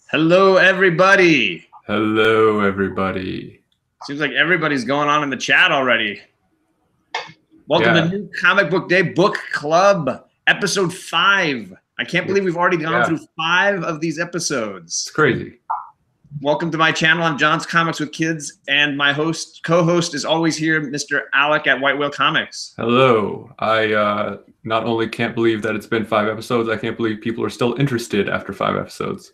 Hello, everybody. Hello, everybody. Seems like everybody's going on in the chat already. Welcome to Yeah. New Comic Book Day Book Club, episode 5. I can't believe we've already gone through 5 of these episodes. It's crazy. Welcome to my channel. I'm John's Comics with Kids, and my co-host is always here, Mr. Alec at White Whale Comics. Hello. I not only can't believe that it's been 5 episodes, I can't believe people are still interested after 5 episodes.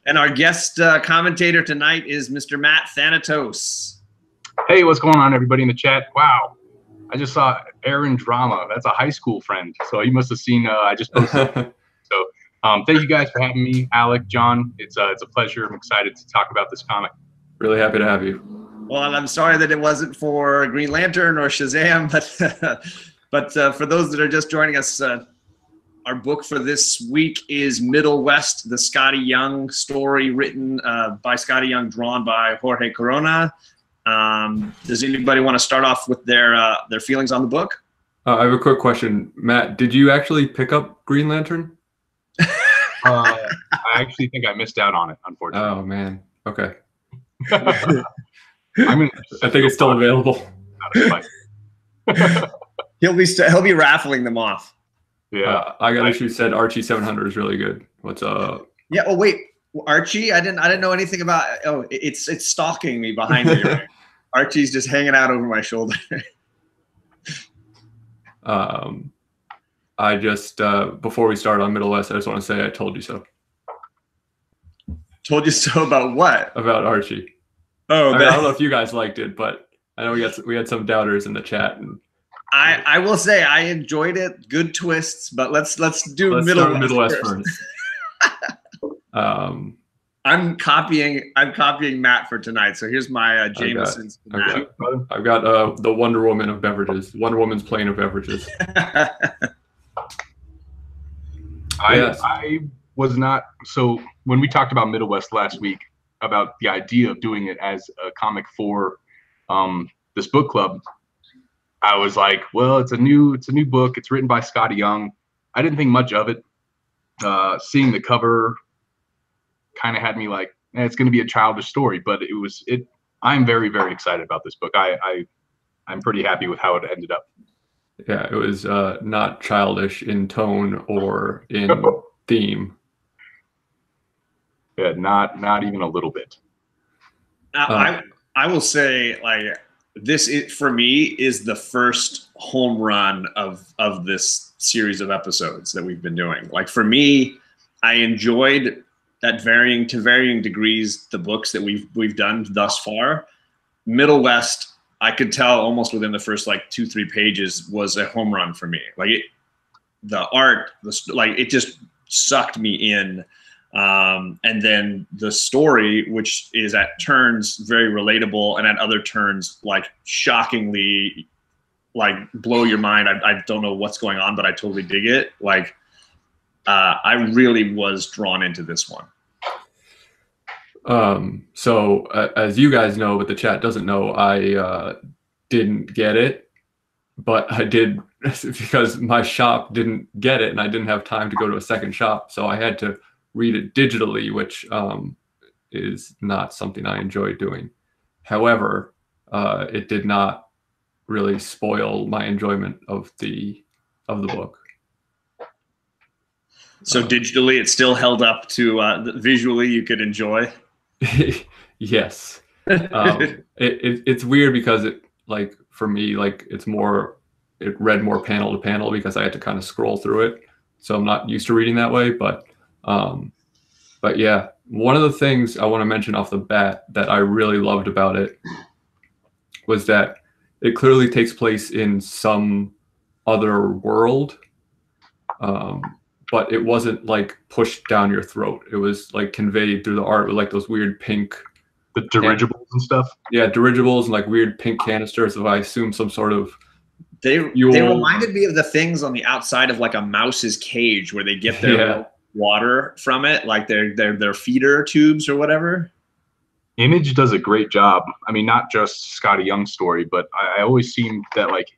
And our guest commentator tonight is Mr. Matt Thanatos. Hey, what's going on, everybody in the chat? Wow, I just saw Aaron Drama. That's a high school friend. So you must have seen. I just posted. So thank you guys for having me, Alec, John. It's a pleasure. I'm excited to talk about this comic. Really happy to have you. Well, and I'm sorry that it wasn't for Green Lantern or Shazam, but for those that are just joining us, our book for this week is Middlewest, the Skottie Young story written by Skottie Young, drawn by Jorge Corona. Does anybody want to start off with their feelings on the book? I have a quick question. Matt, did you actually pick up Green Lantern? I actually think I missed out on it, unfortunately. Oh, man. Okay. I think it's still available. He'll be raffling them off. Yeah, I got issue said Archie 700 is really good. What's up? Yeah. Oh wait, Archie. I didn't know anything about. Oh, it's stalking me behind me. Right? Archie's just hanging out over my shoulder. I just before we start on Middlewest, I just want to say I told you so. Told you so about what? About Archie. Oh, I don't know if you guys liked it, but I know we had some doubters in the chat. And I will say I enjoyed it. Good twists, but let's do Middlewest first. I'm copying Matt for tonight. So here's my Jameson's. I've got the Wonder Woman of beverages. Wonder Woman's plane of beverages. I was not. So when we talked about Middlewest last week, about the idea of doing it as a comic for this book club, I was like, well, it's a new book. It's written by Skottie Young. I didn't think much of it. Seeing the cover kind of had me like, it's going to be a childish story, but I'm very, very excited about this book. I'm pretty happy with how it ended up. Yeah, it was not childish in tone or in theme. Yeah, not even a little bit. I will say, like, this for me is the first home run of this series of episodes that we've been doing. Like, for me, I enjoyed that varying degrees the books that we've done thus far. Middlewest, I could tell almost within the first like 2-3 pages was a home run for me. Like the art, it just sucked me in. And then the story, which is at turns very relatable and at other turns like shockingly like blow your mind. I don't know what's going on, but I totally dig it. Like I really was drawn into this one. So as you guys know, but the chat doesn't know, I didn't get it, but I did because my shop didn't get it and I didn't have time to go to a second shop. So I had to read it digitally, which is not something I enjoy doing. However, it did not really spoil my enjoyment of the book. So digitally, it still held up to visually you could enjoy. Yes. It's weird because it, like, for me, like, it read more panel to panel because I had to kind of scroll through it. So I'm not used to reading that way, but yeah, one of the things I want to mention off the bat that I really loved about it was that it clearly takes place in some other world, but it wasn't like pushed down your throat. It was like conveyed through the art with like those weird pink, the dirigibles and stuff. Yeah, dirigibles and like weird pink canisters. So I assume some sort of. They reminded me of the things on the outside of like a mouse's cage where they get their water from it, like their feeder tubes or whatever. Image does a great job. I mean, not just Skottie Young's story, but I always seem that like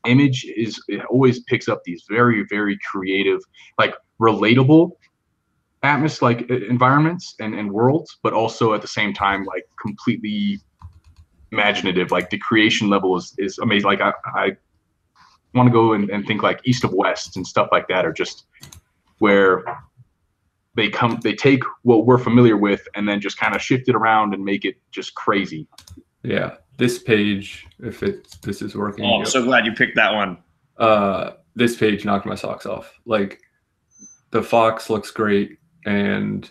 Image it always picks up these very, very creative, like relatable like environments and worlds, but also at the same time like completely imaginative. Like the creation level is amazing. Like I want to go and think like East of West and stuff like that, are just where they take what we're familiar with and then just kind of shift it around and make it just crazy. Yeah, this page, if this is working. Oh, I'm so glad you picked that one. This page knocked my socks off. Like the fox looks great, and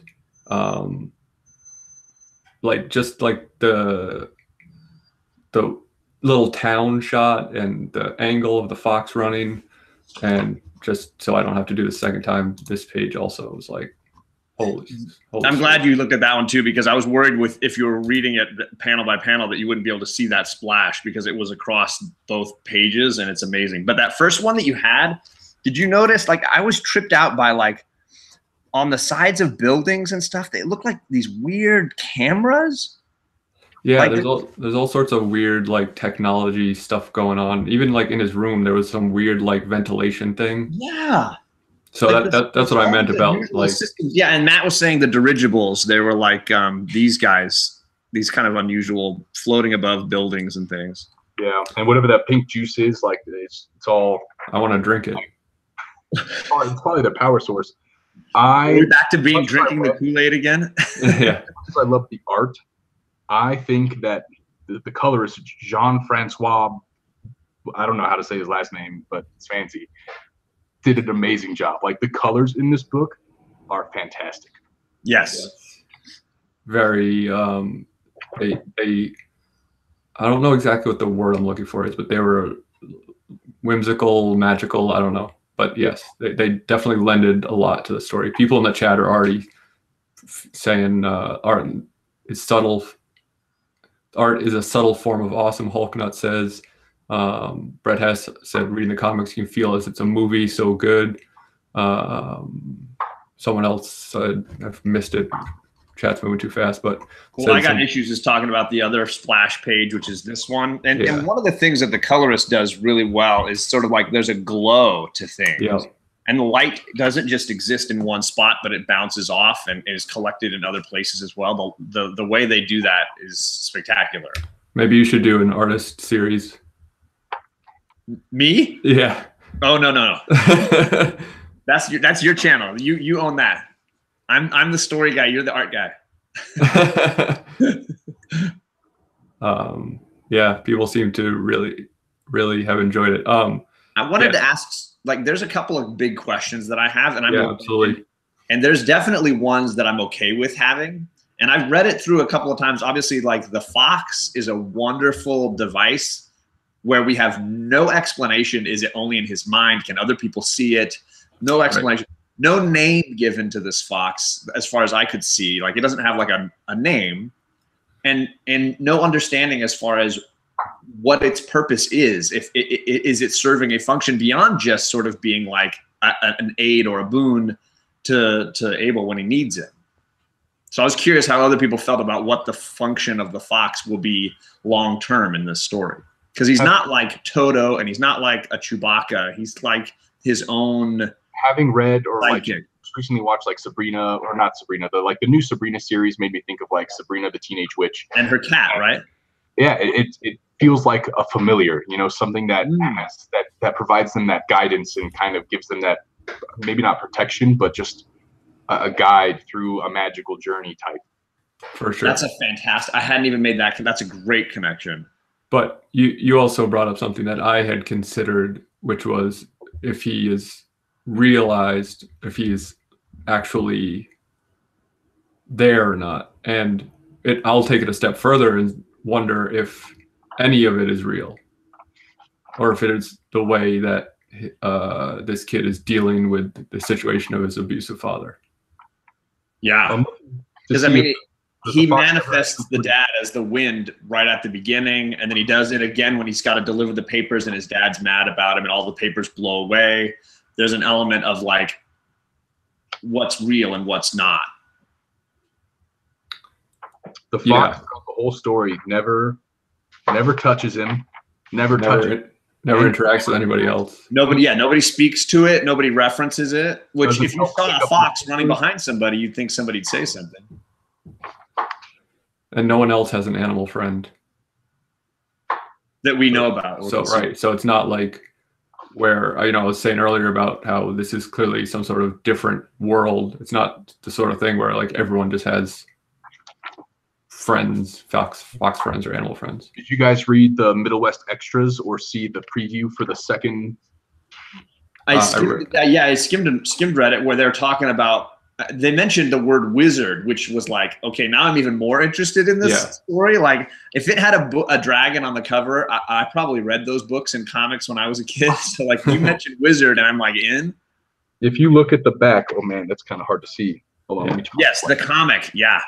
like just like the little town shot and the angle of the fox running, and just so I don't have to do the second time, this page also was like holy I'm glad you looked at that one too, because I was worried with if you were reading it panel by panel that you wouldn't be able to see that splash, because it was across both pages, and it's amazing. But that first one that you had, did you notice, like, I was tripped out by, like, on the sides of buildings and stuff, they look like these weird cameras. Yeah, like there's all sorts of weird like technology stuff going on. Even like in his room, there was some weird like ventilation thing. Yeah. So like that's what I meant about like systems. Yeah, and Matt was saying the dirigibles, they were like these guys, these kind of unusual floating above buildings and things. Yeah, and whatever that pink juice is, like it's all. I want to drink it. It's probably the power source. We're back to being drinking the Kool-Aid again. Yeah. I love the art. I think that the colorist Jean-Francois, I don't know how to say his last name, but it's fancy, did an amazing job. Like the colors in this book are fantastic. Yes. Very they I don't know exactly what the word I'm looking for is, but they were whimsical, magical, I don't know. But yes, they definitely lended a lot to the story. People in the chat are already saying art is subtle. Art is a subtle form of awesome. Hulknut says. Brett Hess said, reading the comics, you can feel as it's a movie, so good. Someone else said, I've missed it. Chat's moving too fast, but well, I got issues just talking about the other splash page, which is this one. And one of the things that the colorist does really well is sort of like there's a glow to things. Yeah. And the light doesn't just exist in one spot, but it bounces off and is collected in other places as well. The way they do that is spectacular. Maybe you should do an artist series. Me? Yeah. Oh, no. That's your channel. You own that. I'm the story guy. You're the art guy. Yeah, people seem to really have enjoyed it. I wanted to ask, like, there's a couple of big questions that I have, and absolutely. And there's definitely ones that I'm okay with having. And I've read it through a couple of times. Obviously, like the fox is a wonderful device where we have no explanation. Is it only in his mind? Can other people see it? No explanation. Right. No name given to this fox, as far as I could see. Like, it doesn't have like a name, and no understanding as far as what its purpose is. Is it serving a function beyond just sort of being like an aid or a boon to Abel when he needs it? So I was curious how other people felt about what the function of the fox will be long term in this story, because he's not like Toto and he's not like a Chewbacca. He's like his own. Having read or like sidekick. Recently watched like Sabrina, or not Sabrina, the new Sabrina series made me think of like Sabrina the Teenage Witch and her cat, right? Yeah, it feels like a familiar, something that that provides them that guidance and kind of gives them that, maybe not protection, but just a guide through a magical journey type. For sure. That's a fantastic. I hadn't even made that. That's a great connection. But you also brought up something that I had considered, which was if he is realized, if he is actually there or not. And I'll take it a step further and wonder if any of it is real, or if it is the way that this kid is dealing with the situation of his abusive father. Yeah, because I mean, he manifests the dad as the wind right at the beginning, and then he does it again when he's got to deliver the papers and his dad's mad about him and all the papers blow away. There's an element of like what's real and what's not. The fox throughout the whole story never touches him, never touches him. Never interacts with anybody else. Nobody speaks to it. Nobody references it. Which, if you saw a fox running behind somebody, you'd think somebody'd say something. And no one else has an animal friend that we know about. So so it's not like where I was saying earlier about how this is clearly some sort of different world. It's not the sort of thing where like everyone just has friends, fox friends or animal friends. Did you guys read the Middlewest extras or see the preview for the second? I skimmed read it where they're talking about. They mentioned the word wizard, which was like, okay, now I'm even more interested in this story. Like, if it had a dragon on the cover, I probably read those books and comics when I was a kid. So, like, you mentioned wizard, and I'm like, in. If you look at the back, oh man, that's kind of hard to see. Hold on, yes, the comic, yeah.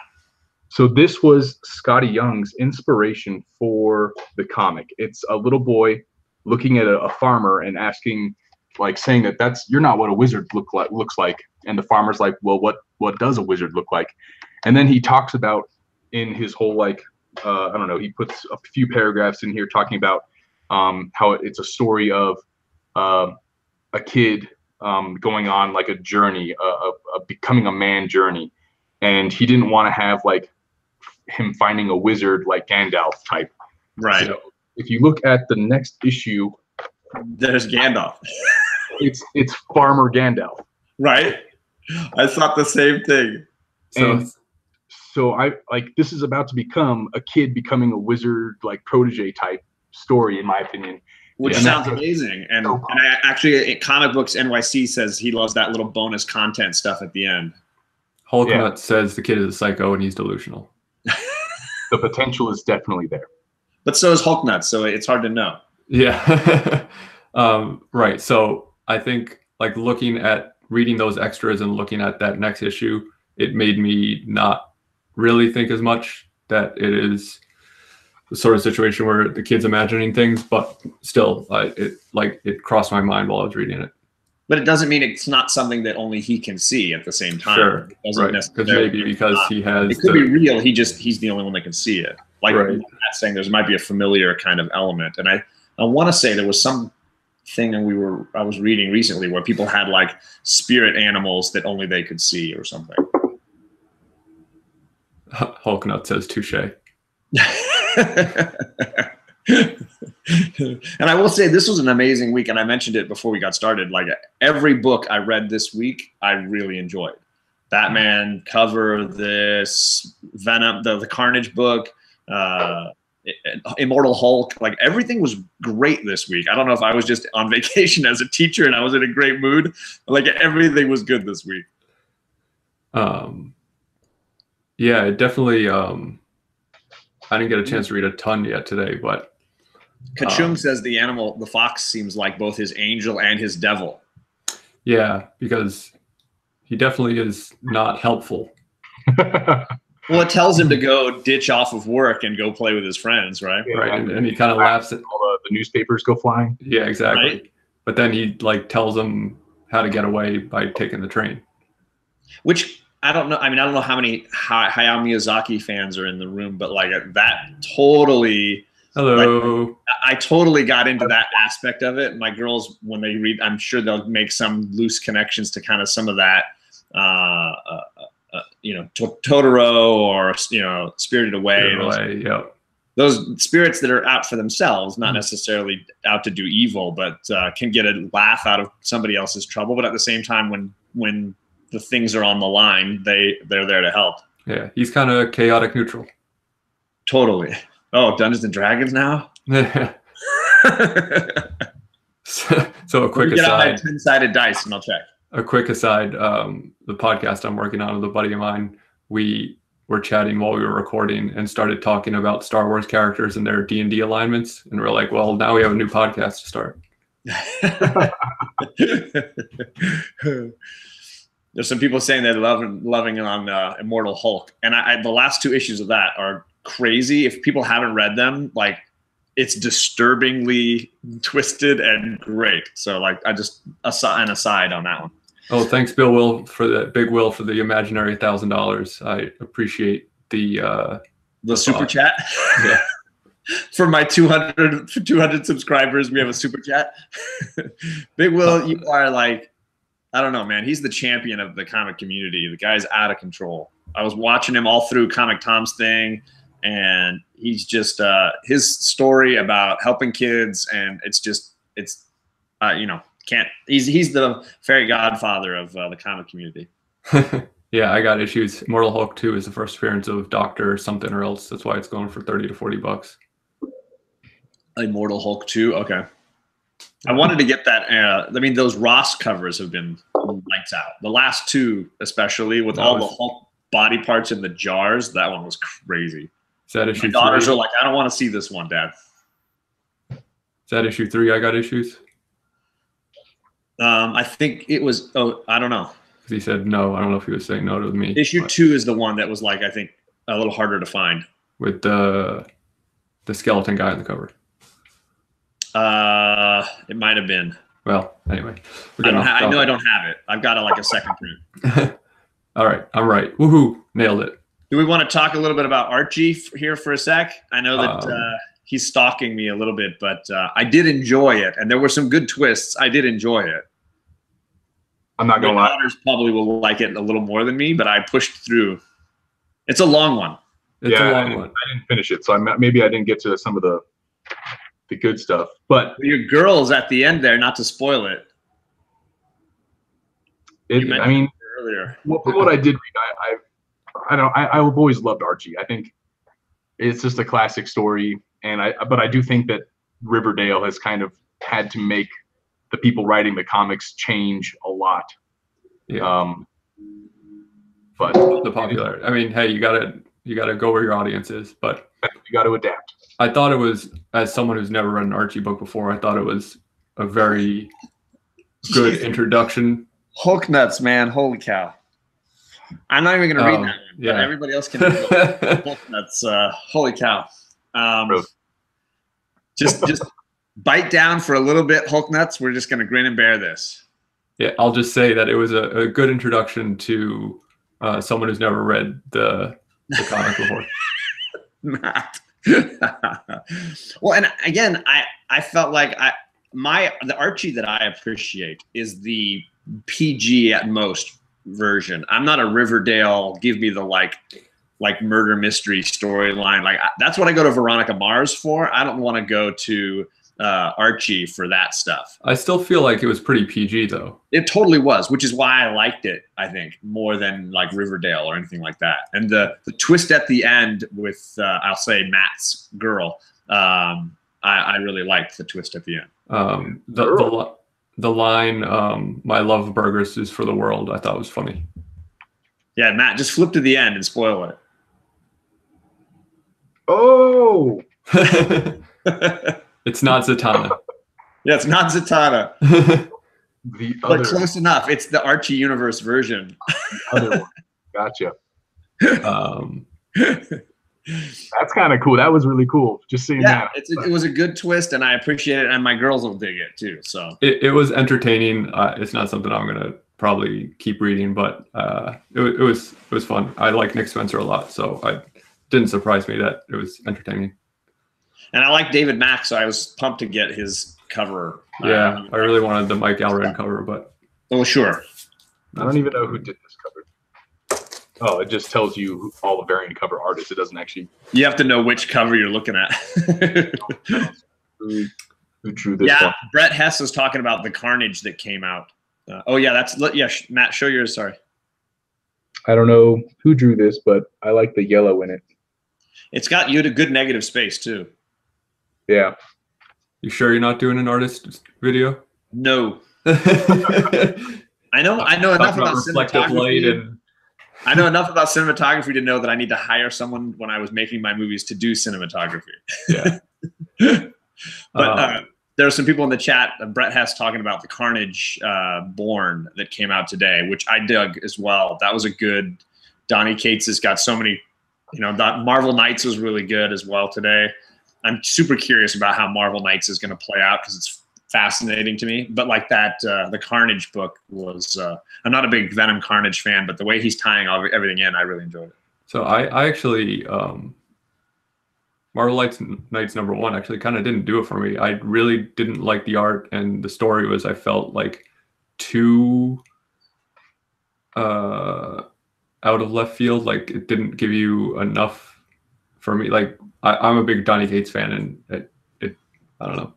So this was Skottie Young's inspiration for the comic. It's a little boy looking at a farmer and asking, like, saying you're not what a wizard looks like. And the farmer's like, well, what does a wizard look like? And then he talks about in his whole, like, I don't know, he puts a few paragraphs in here talking about how it's a story of a kid going on like a journey, a becoming a man journey. And he didn't want to have like him finding a wizard like Gandalf type. Right. So if you look at the next issue, there's Gandalf. It's Farmer Gandalf. Right. I thought the same thing. So I like this is about to become a kid becoming a wizard like protege type story, in my opinion. Which sounds amazing. And I actually, Comic Books NYC says he loves that little bonus content stuff at the end. Hulknut says the kid is a psycho and he's delusional. The potential is definitely there. But so is Hulknut, so it's hard to know. Yeah. Right. So I think like reading those extras and looking at that next issue, it made me not really think as much that it is the sort of situation where the kid's imagining things, but still it crossed my mind while I was reading it. But it doesn't mean it's not something that only he can see at the same time. Sure, right. Because he has. It could be real. He's the only one that can see it. Like I'm not saying there might be a familiar kind of element. And I want to say there was some thing I was reading recently where people had like spirit animals that only they could see or something. Hulknut says touche. And I will say this was an amazing week, and I mentioned it before we got started. Like every book I read this week, I really enjoyed. Batman cover, this Venom, the Carnage book, Immortal Hulk, like everything was great this week. I don't know if I was just on vacation as a teacher and I was in a great mood. Like everything was good this week. Yeah, it definitely. I didn't get a chance to read a ton yet today, but Kachung says the fox seems like both his angel and his devil. Yeah, because he definitely is not helpful. Well, it tells him to go ditch off of work and go play with his friends, right? Yeah, right, and he kind of laughs at all the newspapers go flying. Yeah, exactly. Right? But then he like tells him how to get away by taking the train. Which I don't know. I mean, I don't know how many Hayao Miyazaki fans are in the room, but like that totally. Hello. Like, I totally got into that aspect of it. My girls, when they read, I'm sure they'll make some loose connections to kind of some of that. Totoro or Spirited Away. Yeah. Those spirits that are out for themselves, not necessarily out to do evil, but can get a laugh out of somebody else's trouble. But at the same time, when the things are on the line, they're there to help. Yeah, he's kind of chaotic neutral. Totally. Oh, Dungeons and Dragons now. So a quick aside. Get out my 10-sided dice and I'll check. A quick aside, the podcast I'm working on with a buddy of mine, we were chatting while we were recording and started talking about Star Wars characters and their D&D alignments. And we're like, well, now we have a new podcast to start. There's some people saying they're loving on Immortal Hulk. And the last two issues of that are crazy. If people haven't read them, like, it's disturbingly twisted and great. So like an aside on that one. Oh, thanks, Big Will for the imaginary $1,000. I appreciate the super chat. Yeah. For my 200 subscribers, we have a super chat. Big Will, you are like, I don't know, man. He's the champion of the comic community. The guy's out of control. I was watching him all through Comic Tom's thing, and he's just his story about helping kids, and it's you know, he's the fairy godfather of the comic community. Yeah, I got issues. Mortal Hulk 2 is the first appearance of Doctor something or else. That's why it's going for 30 to 40 bucks. Immortal Hulk 2, okay. I wanted to get that. I mean, those Ross covers have been lights out. The last two, especially with all the Hulk body parts in the jars, that one was crazy. Is that issue 3? My daughters are like, I don't want to see this one, Dad. Is that issue 3? I got issues. I think it was. Oh, I don't know. He said no. I don't know if he was saying no to me. Issue 2 is the one that was like, I think, a little harder to find. With the skeleton guy on the cover. It might have been. Well, anyway. I know I don't have it. I've got like a second print. All right. I'm right. Woohoo. Nailed it. Do we want to talk a little bit about Archie here for a sec? I know that he's stalking me a little bit, but I did enjoy it. And there were some good twists. I did enjoy it. I'm not going to lie. Daughters probably will like it a little more than me, but I pushed through. It's a long one. It's a long one. I didn't finish it, so maybe I didn't get to some of the good stuff. But your girls at the end there, not to spoil it. I mean, earlier. From what I did read, I've always loved Archie. I think it's just a classic story, but I do think that Riverdale has kind of had to make the people writing the comics change a lot. Yeah. But the popularity. I mean, hey, you gotta go where your audience is, but you got to adapt. I thought it was, as someone who's never read an Archie book before, I thought it was a very good introduction. Hulk nuts, man! Holy cow! I'm not even gonna read that one, but everybody else can read Hulk nuts. Holy cow! Just bite down for a little bit, Hulk nuts. We're just gonna grin and bear this. Yeah, I'll just say that it was a good introduction to someone who's never read the comic before. Not. Well, and again, I felt like the Archie that I appreciate is the PG at most version. I'm not a Riverdale, give me the like murder mystery storyline. Like that's what I go to Veronica Mars for. I don't want to go to Archie for that stuff. I still feel like it was pretty PG though. It totally was, which is why I liked it, I think, more than like Riverdale or anything like that. And the twist at the end with I'll say Matt's girl, I really liked the twist at the end. The line my love of burgers is for the world, I thought was funny. Yeah, Matt, just flip to the end and spoil it. Oh. It's not Zatanna. Yeah, it's not Zatanna. But close enough. It's the Archie universe version. The other one. Gotcha. That's kind of cool. That was really cool. Just seeing that. It was a good twist, and I appreciate it, and my girls will dig it too. So it was entertaining. It's not something I'm gonna probably keep reading, but it was fun. I like Nick Spencer a lot, so it didn't surprise me that it was entertaining. And I like David Mack, so I was pumped to get his cover. Yeah, I really wanted the Mike Allred cover, but sure. I don't even know who did this cover. Oh, it just tells you all the variant cover artists. It doesn't actually. You have to know which cover you're looking at. Who drew this one? Brett Hess was talking about the Carnage that came out. Matt, show yours. Sorry. I don't know who drew this, but I like the yellow in it. It's got you at a good negative space too. Yeah. You sure you're not doing an artist video? No. I know enough about cinematography. I know enough about cinematography to know that I need to hire someone when I was making my movies to do cinematography. Yeah. But there are some people in the chat, Brett Hess, talking about the Carnage Born that came out today, which I dug as well. That was a good. Donnie Cates has got so many, Marvel Knights was really good as well today. I'm super curious about how Marvel Knights is going to play out because it's fascinating to me. But like that, the Carnage book was, I'm not a big Venom Carnage fan, but the way he's tying everything in, I really enjoyed it. So I actually, Marvel Knights #1 actually kind of didn't do it for me. I really didn't like the art, and the story was, I felt like, too out of left field. Like it didn't give you enough for me. Like I'm a big Donny Cates fan, and I don't know.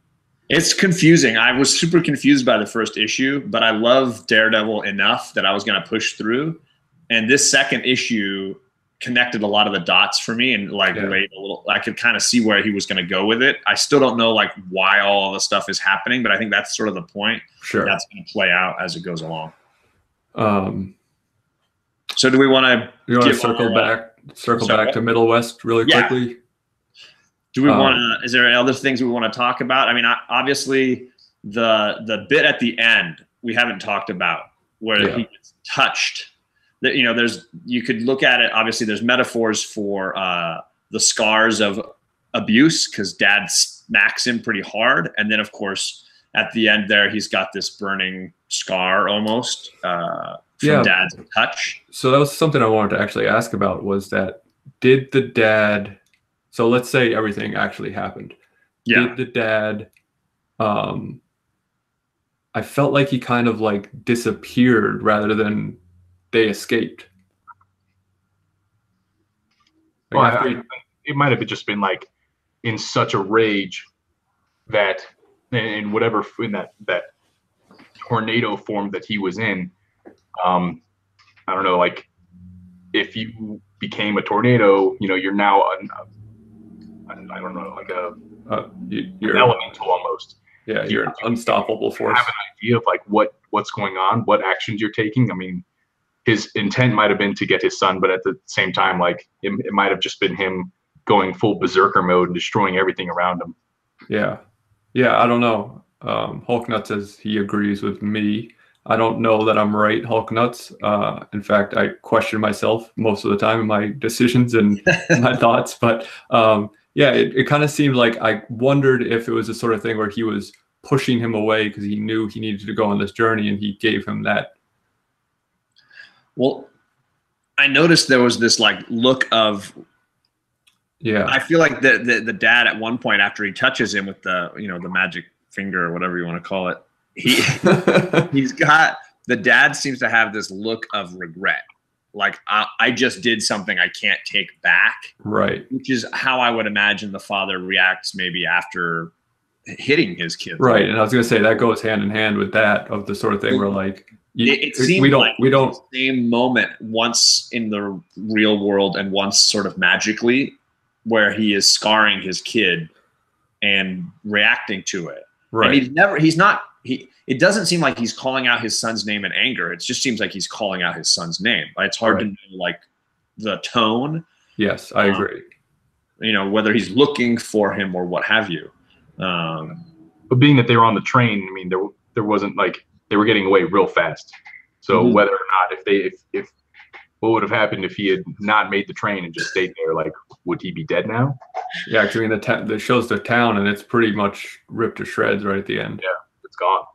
It's confusing. I was super confused by the first issue, but I love Daredevil enough that I was going to push through. And this second issue connected a lot of the dots for me, and like laid a little. I could kind of see where he was going to go with it. I still don't know like why all the stuff is happening, but I think that's sort of the point. Sure, that's going to play out as it goes along. So do we want to circle back to Middlewest really quickly? Do we want to? Is there other things we want to talk about? I mean, obviously, the bit at the end we haven't talked about where he gets touched. That, you know, you could look at it. Obviously, there's metaphors for the scars of abuse because Dad smacks him pretty hard, and then of course at the end there he's got this burning scar almost from Dad's touch. So that was something I wanted to actually ask about. Was that did the dad? So let's say everything actually happened. Yeah. Did the dad, I felt like he kind of like disappeared rather than they escaped. Like well, it might have just been like in such a rage that in whatever, in that tornado form that he was in, I don't know, like if you became a tornado, you know, you're now I don't know, like you're an elemental almost. Yeah, you're an unstoppable force. Have an idea of like what's going on, what actions you're taking. I mean, his intent might have been to get his son, but at the same time, like it might have just been him going full berserker mode and destroying everything around him. Yeah, I don't know. Hulk Nut says he agrees with me. I don't know that I'm right, Hulk Nuts. In fact, I question myself most of the time in my decisions and my thoughts, but. Yeah, it kind of seemed like I wondered if it was the sort of thing where he was pushing him away because he knew he needed to go on this journey, and he gave him that. Well, I noticed there was this like look of. Yeah. I feel like the dad at one point after he touches him with the the magic finger or whatever you want to call it, the dad seems to have this look of regret. Like I just did something I can't take back, right? Which is how I would imagine the father reacts maybe after hitting his kid, right? And I was gonna say that goes hand in hand with that of the sort of thing where like it seems we don't the same moment once in the real world and once sort of magically where he is scarring his kid and reacting to it, right? And it doesn't seem like he's calling out his son's name in anger. It just seems like he's calling out his son's name. It's hard to know, like, the tone. Yes, I agree. Whether he's looking for him or what have you. But being that they were on the train, I mean, there wasn't like they were getting away real fast. So whether or not if what would have happened if he had not made the train and just stayed there, like, would he be dead now? Yeah, because I mean, the shows the town and it's pretty much ripped to shreds right at the end. Yeah, it's gone.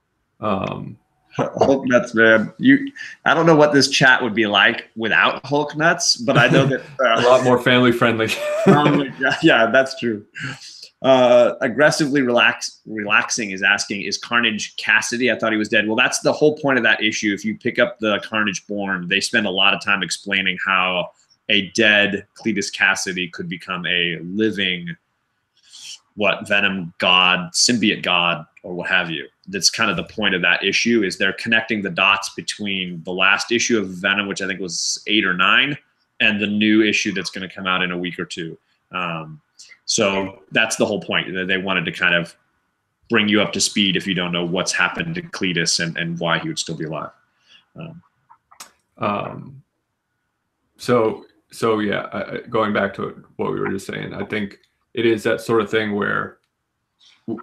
Hulk Nuts, man. I don't know what this chat would be like without Hulk Nuts, but I know that a lot more family friendly. Yeah, that's true. Aggressively relaxing is asking, is Carnage Cassidy? I thought he was dead. Well, that's the whole point of that issue. If you pick up the Carnage Born, they spend a lot of time explaining how a dead Cletus Cassidy could become a living Venom god, symbiote god, or what have you. That's kind of the point of that issue, is they're connecting the dots between the last issue of Venom, which I think was 8 or 9, and the new issue that's going to come out in a week or two. So that's the whole point. They wanted to kind of bring you up to speed if you don't know what's happened to Cletus and why he would still be alive. So yeah, going back to what we were just saying, I think it is that sort of thing where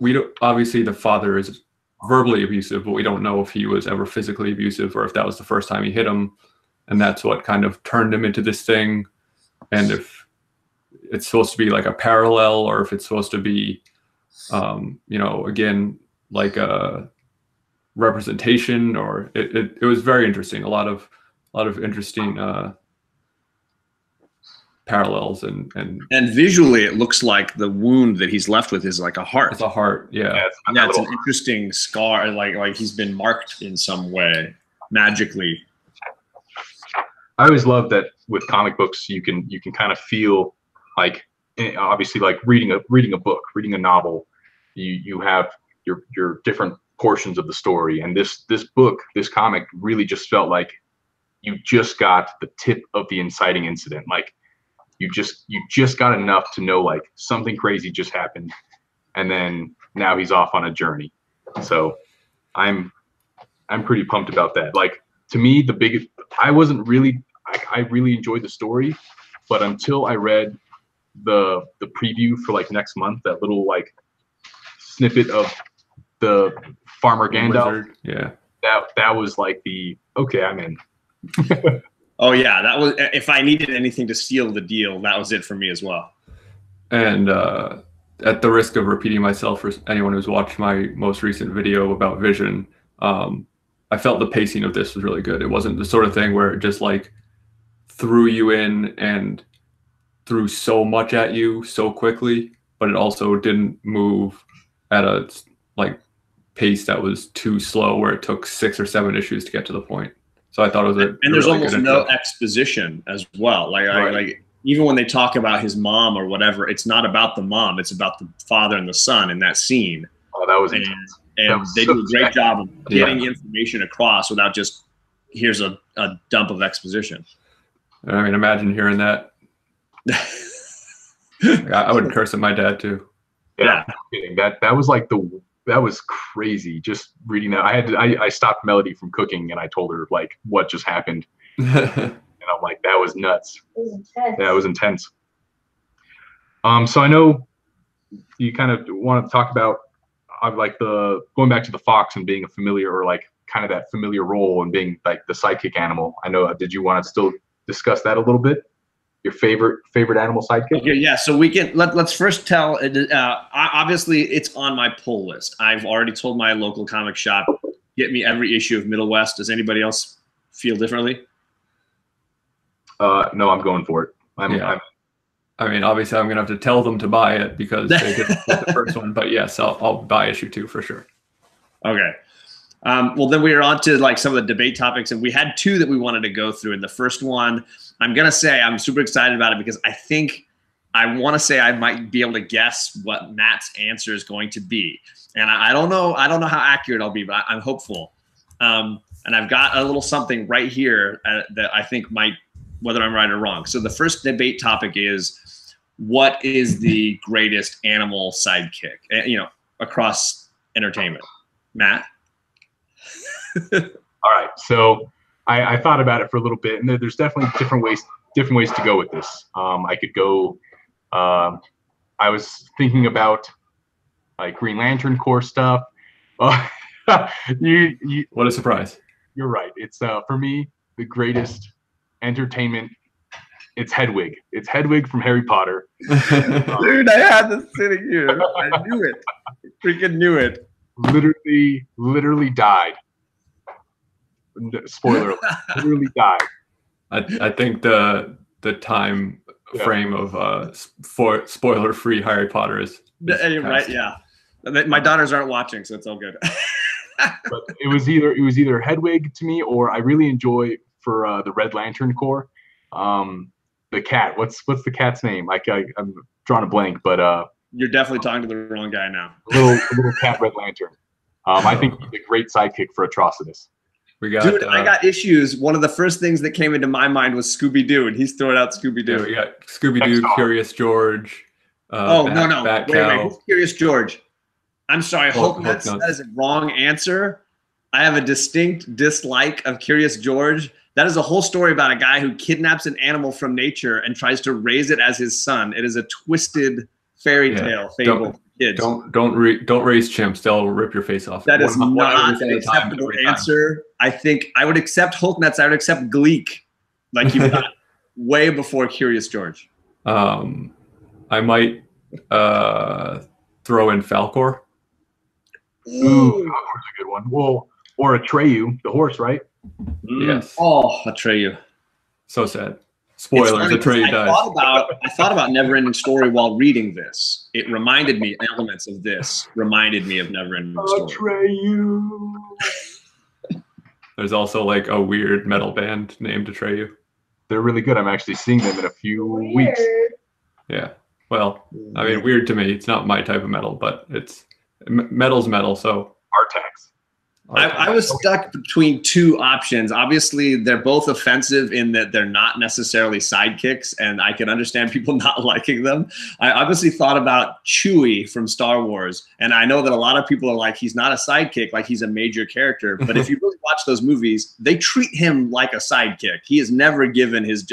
we don't, obviously the father is verbally abusive, but we don't know if he was ever physically abusive or if that was the first time he hit him, and that's what kind of turned him into this thing. And if it's supposed to be like a parallel, or if it's supposed to be, again, like a representation, or it was very interesting. A lot of interesting parallels and visually it looks like the wound that he's left with is like a heart. It's a heart, yeah. It's an interesting scar, like he's been marked in some way magically. I always love that with comic books you can kind of feel like, obviously, like reading a book, reading a novel, you have your different portions of the story, and this comic really just felt like you just got the tip of the inciting incident. Like you just got enough to know like something crazy just happened, and then now he's off on a journey. So I'm pretty pumped about that. Like, to me, I really enjoyed the story, but until I read the preview for like next month, that little like snippet of the Farmer Gandalf, yeah, that was like okay, I'm in. Oh yeah, that was, if I needed anything to seal the deal, that was it for me as well. And at the risk of repeating myself for anyone who's watched my most recent video about Vision, I felt the pacing of this was really good. It wasn't the sort of thing where it just like threw you in and threw so much at you so quickly, but it also didn't move at a like pace that was too slow where it took 6 or 7 issues to get to the point. So I thought it was and there's almost no exposition as well. Like even when they talk about his mom or whatever, it's not about the mom, it's about the father and the son in that scene. Oh, that was intense. And they do a great job of getting information across without just, here's a dump of exposition. I mean, imagine hearing that. I would curse at my dad too. Yeah. That was like that was crazy. Just reading that, I stopped Melody from cooking and I told her like what just happened, and I'm like, that was nuts. That was intense. So I know you kind of want to talk about like going back to the fox and being a familiar, or like kind of that familiar role and being like the sidekick animal. I know. Did you want to still discuss that a little bit? Your favorite animal sidekick? Okay, yeah. So we can let's first tell. Obviously, it's on my pull list. I've already told my local comic shop, get me every issue of Middlewest. Does anybody else feel differently? No, I'm going for it. I mean, obviously, I'm gonna have to tell them to buy it because they didn't get the first one. But yes, I'll buy issue 2 for sure. Okay. Well, then we are on to like some of the debate topics, and we had 2 that we wanted to go through. And the first one, I'm gonna say I'm super excited about it because I want to say I might be able to guess what Matt's answer is going to be, and I don't know how accurate I'll be, but I'm hopeful. And I've got a little something right here that I think might, whether I'm right or wrong. So the first debate topic is, what is the greatest animal sidekick, across entertainment? Matt? All right, so I thought about it for a little bit, and there's definitely different ways to go with this. I could go. I was thinking about like Green Lantern Corps stuff. What a surprise! You're right. It's for me the greatest entertainment. It's Hedwig. It's Hedwig from Harry Potter. Dude, I had this sitting here. I knew it. I freaking knew it. Literally died. Spoiler alert. Literally died. I think the time frame of spoiler-free Harry Potter is right. Yeah, my daughters aren't watching, so it's all good. But it was either Hedwig to me, or I really enjoy for the Red Lantern Corps, the cat. What's the cat's name? I'm drawing a blank, but you're definitely talking to the wrong guy now. A little cat Red Lantern. I think he's a great sidekick for Atrocitus. Dude, I got issues. One of the first things that came into my mind was Scooby-Doo, and he's throwing out Scooby-Doo. Yeah, we got Scooby-Doo, Curious George. No. Wait. Who's Curious George? I'm sorry. That is a wrong answer. I have a distinct dislike of Curious George. That is a whole story about a guy who kidnaps an animal from nature and tries to raise it as his son. It is a twisted fairy tale fable. Kids. Don't raise chimps. They'll rip your face off. That is not an acceptable answer. I think I would accept Hulk Nuts. I would accept Gleek. Like you've got way before Curious George. I might throw in Falcor. Ooh, Falcor's a good one. Well, or Atreyu, the horse, right? Yes. Oh, Atreyu. So sad. Spoilers, Atreyu dies. I thought about Neverending Story while reading this. It reminded me, elements of this reminded me of Neverending Story. Atreyu. There's also like a weird metal band named Atreyu. They're really good. I'm actually seeing them in a few weeks. Yeah. Well, I mean, weird to me. It's not my type of metal, but it's metal's metal. So Artax. I was stuck between two options. Obviously, they're both offensive in that they're not necessarily sidekicks, and I can understand people not liking them. I obviously thought about Chewie from Star Wars, and I know that a lot of people are like, he's not a sidekick, like he's a major character. But if you really watch those movies, they treat him like a sidekick. He is never given his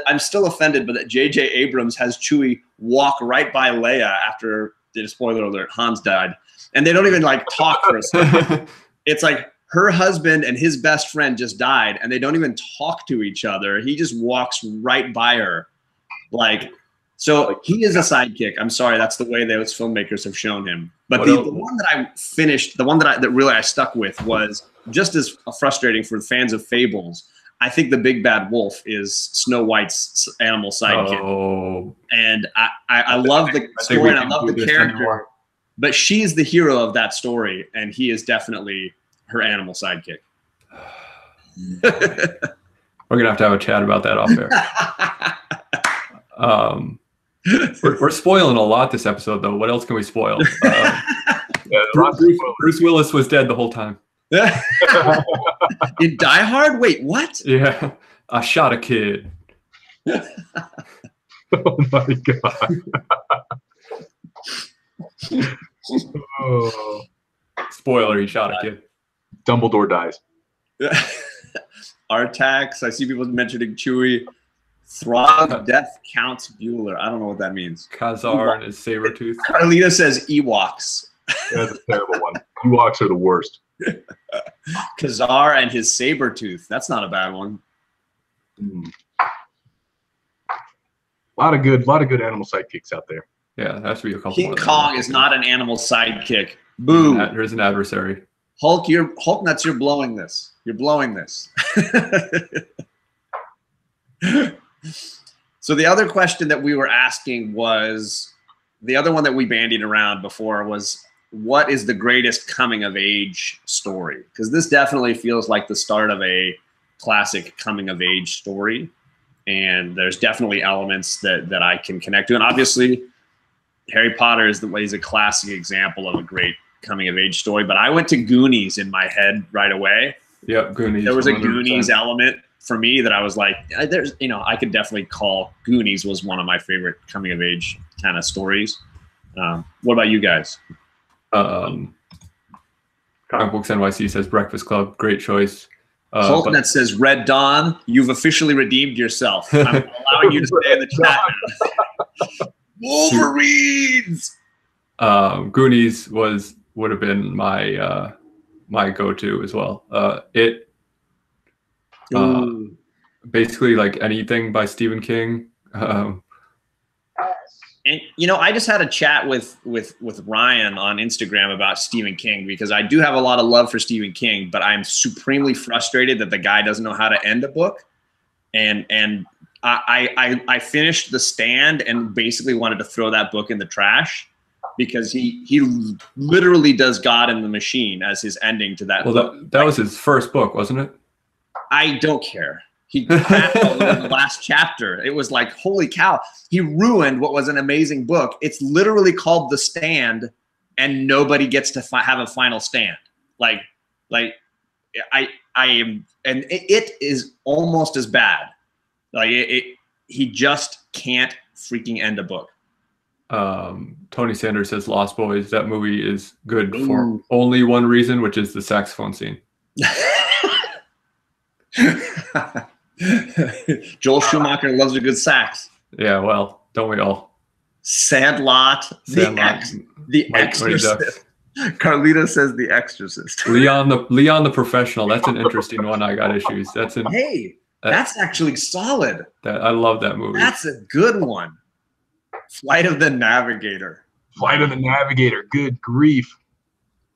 I'm still offended, but that J.J. Abrams has Chewie walk right by Leia after, spoiler alert, Han's died. And they don't even like talk for a second. It's like her husband and his best friend just died, and they don't even talk to each other. He just walks right by her. Like, so he is a sidekick. I'm sorry, that's the way those filmmakers have shown him. But the one that I finished, the one that really I stuck with was just as frustrating for fans of Fables. I think the big bad wolf is Snow White's animal sidekick. Oh. And I love the story and I love the character. But she's the hero of that story, and he is definitely her animal sidekick. We're gonna have to have a chat about that off air. We're spoiling a lot this episode, though. What else can we spoil? Bruce Willis was dead the whole time. In Die Hard? Wait, what? Yeah, I shot a kid. Oh my god. Oh. Spoiler, he shot a kid. Dumbledore dies. Artax. I see people mentioning Chewie. Throg Death Counts Bueller. I don't know what that means. Khazar and his saber tooth. Carlita says Ewoks. That's a terrible one. Ewoks are the worst. Khazar and his saber tooth. That's not a bad one. A lot of good animal sidekicks out there. Yeah, there has to be a couple. King Kong is not an animal sidekick. Boo. There's an adversary. Hulk nuts, you're blowing this. You're blowing this. So the other question that we were asking was, the other one that we bandied around before was, what is the greatest coming of age story? Because this definitely feels like the start of a classic coming of age story. And there's definitely elements that I can connect to. And obviously, Harry Potter is a classic example of a great coming of age story. But I went to Goonies in my head right away. Yep, Goonies. There was 100%. A Goonies element for me that I was like, I could definitely call Goonies was one of my favorite coming of age kind of stories. What about you guys? Comic Books NYC says Breakfast Club, great choice. Holtnet says Red Dawn, you've officially redeemed yourself. I'm allowing you to stay in the chat now. Wolverines. Goonies would have been my my go-to as well. Basically like anything by Stephen King. And I just had a chat with Ryan on Instagram about Stephen King, because I do have a lot of love for Stephen King, but I'm supremely frustrated that the guy doesn't know how to end a book. And I finished The Stand and basically wanted to throw that book in the trash, because he literally does God and the Machine as his ending to that book. That was his first book, wasn't it? I don't care. He crapped all over the last chapter. It was like, holy cow. He ruined what was an amazing book. It's literally called The Stand, and nobody gets to have a final stand. I am, and it is almost as bad. He just can't freaking end a book. Tony Sanders says Lost Boys. That movie is good for only one reason, which is the saxophone scene. Joel Schumacher loves a good sax. Yeah, well, don't we all? Sandlot. The Exorcist. Carlita says The Exorcist. Leon the Professional. That's an interesting one. I got issues. That's actually solid. I love that movie. That's a good one. Flight of the Navigator. Flight of the Navigator. Good grief.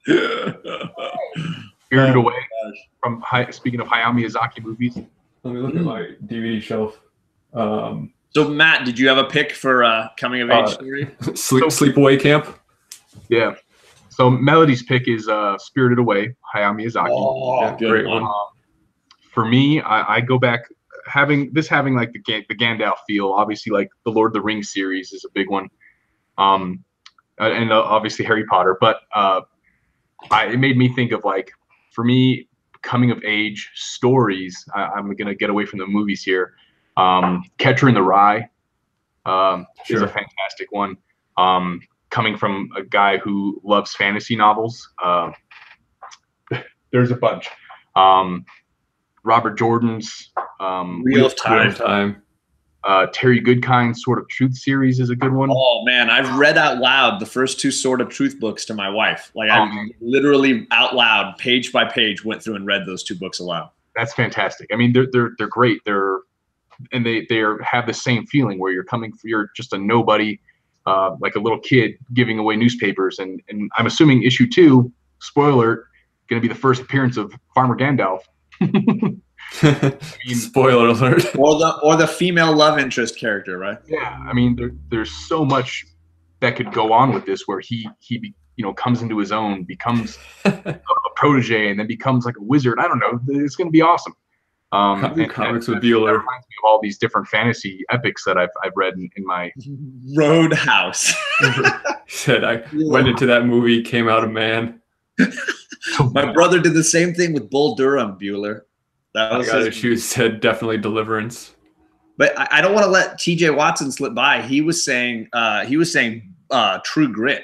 Spirited Away. Speaking of Hayao Miyazaki movies. Let me look at my DVD shelf. So Matt, did you have a pick for coming of age story? Sleepaway Camp. Yeah. So Melody's pick is Spirited Away, Hayao Miyazaki. Oh, Yeah, great one. For me, I go back having like the Gandalf feel. Obviously, like the Lord of the Rings series is a big one, and obviously Harry Potter. But it made me think of, like, for me, coming of age stories. I'm gonna get away from the movies here. Catcher in the Rye is a fantastic one. Coming from a guy who loves fantasy novels, there's a bunch. Robert Jordan's Wheel of Time. Terry Goodkind's Sword of Truth series is a good one. Oh man, I've read out loud the first 2 Sword of Truth books to my wife. Like, I literally out loud, page by page, went through and read those 2 books aloud. That's fantastic. I mean, they're great. They have the same feeling where you're just a nobody, like a little kid giving away newspapers. And I'm assuming issue 2, spoiler, going to be the first appearance of Farmer Gandalf. I mean, spoiler alert. Or the female love interest character, right? Yeah, I mean, there's so much that could go on with this, where he comes into his own, becomes a protege, and then becomes like a wizard. I don't know. It's going to be awesome. Comics with Bueller. That reminds me of all these different fantasy epics that I've read in my Roadhouse. Said I went into that movie, came out a man. My brother did the same thing with Bull Durham, Bueller. That was his. She said definitely Deliverance. But I don't want to let T.J. Watson slip by. He was saying True Grit.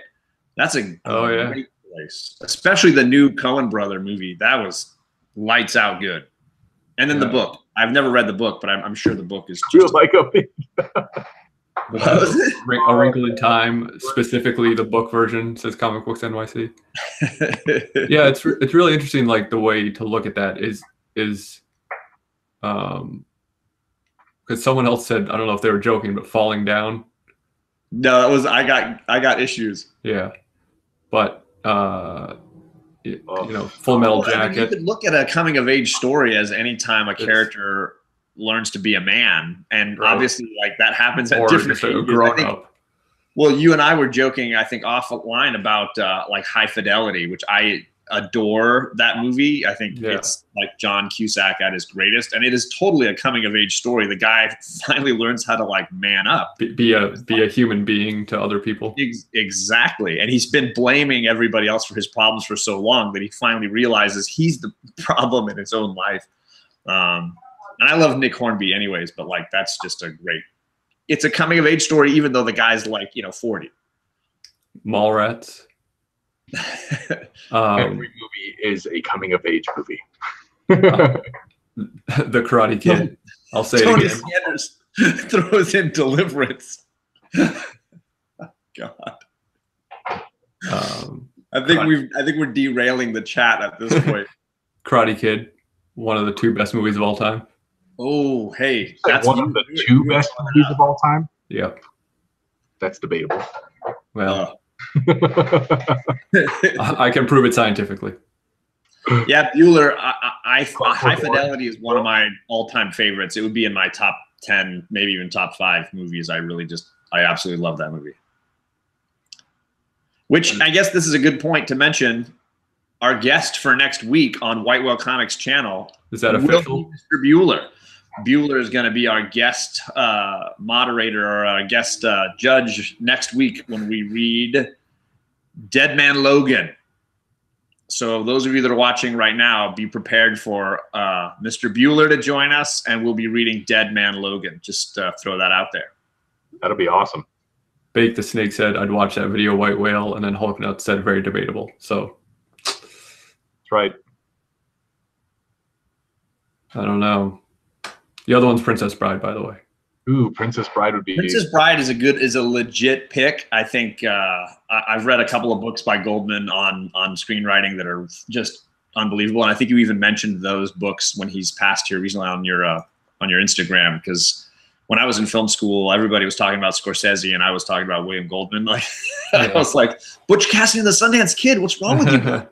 That's a great place, especially the new Coen brother movie. That was lights out good. And then the book. I've never read the book, but I'm sure the book is just like a big. What was it? A Wrinkle in Time, specifically the book version, says Comic Books NYC. Yeah, it's really interesting. Like, the way to look at that is because someone else said, I don't know if they were joking, but falling down. No, that was I got issues. Yeah, but Full Metal Jacket. I mean, you could look at a coming of age story as any time a character learns to be a man, and obviously, like, that happens at different ages. Grown up. Well, you and I were joking, I think, offline about like High Fidelity, which I adore that movie. I think it's like John Cusack at his greatest, and it is totally a coming of age story. The guy finally learns how to, like, man up, be a human being to other people. Exactly. And he's been blaming everybody else for his problems for so long that he finally realizes he's the problem in his own life. And I love Nick Hornby anyways, but, like, that's just it's a coming of age story, even though the guy's, like, 40. Mallrats. Every movie is a coming of age movie. The Karate Kid. I'll say Tony it again. Sanders throws in Deliverance. God. I think we're derailing the chat at this point. Karate Kid, one of the 2 best movies of all time. Oh, hey, that's one of the 2 best movies of all time. Yep. That's debatable. Well, I can prove it scientifically. Yeah, Bueller. High Fidelity is one of my all-time favorites. It would be in my top 10, maybe even top 5 movies. I absolutely love that movie. Which, I guess this is a good point to mention. Our guest for next week on White Whale Comics channel is that official? Mr. Bueller. Bueller is going to be our guest moderator, or our guest judge next week when we read Dead Man Logan. So those of you that are watching right now, be prepared for Mr. Bueller to join us, and we'll be reading Dead Man Logan. Just throw that out there. That'll be awesome. Bake the Snake said, I'd watch that video, White Whale, and then Hulk Nut said, very debatable. So that's right. I don't know. The other one's Princess Bride, by the way. Ooh, Princess Bride would be. Princess Bride is a legit pick. I think I've read a couple of books by Goldman on screenwriting that are just unbelievable, and I think you even mentioned those books when he's passed here recently on your Instagram. Because when I was in film school, everybody was talking about Scorsese, and I was talking about William Goldman. Like, I was like, Butch Cassidy and the Sundance Kid. What's wrong with you?